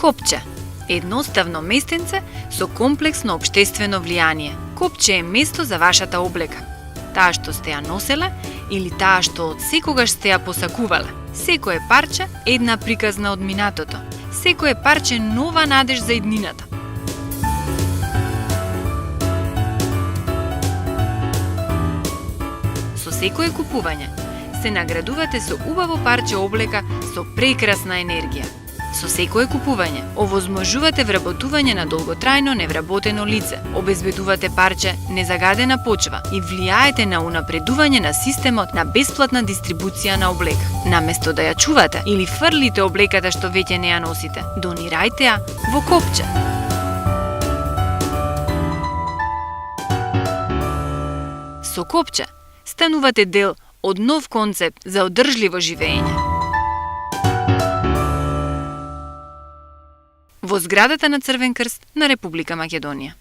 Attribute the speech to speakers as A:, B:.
A: Копче – едноставно местенце со комплексно општествено влијание. Копче е место за вашата облека. Таа што сте ја носеле или таа што од секогаш сте ја посакувале. Секое парче една приказна од минатото. Секое парче нова надеж за иднината. Со секое купување се наградувате со убаво парче облека со прекрасна енергија. Со секое купување овозможувате вработување на долготрајно невработено лице, обезбедувате парче незагадена почва и влијаете на унапредување на системот на бесплатна дистрибуција на облека. Наместо да ја чувате или фрлите облеката што веќе не ја носите, донирајте ја во копче. Со копче станувате дел од нов концепт за одржливо живење. Во зградата на Црвен крст на Република Македонија.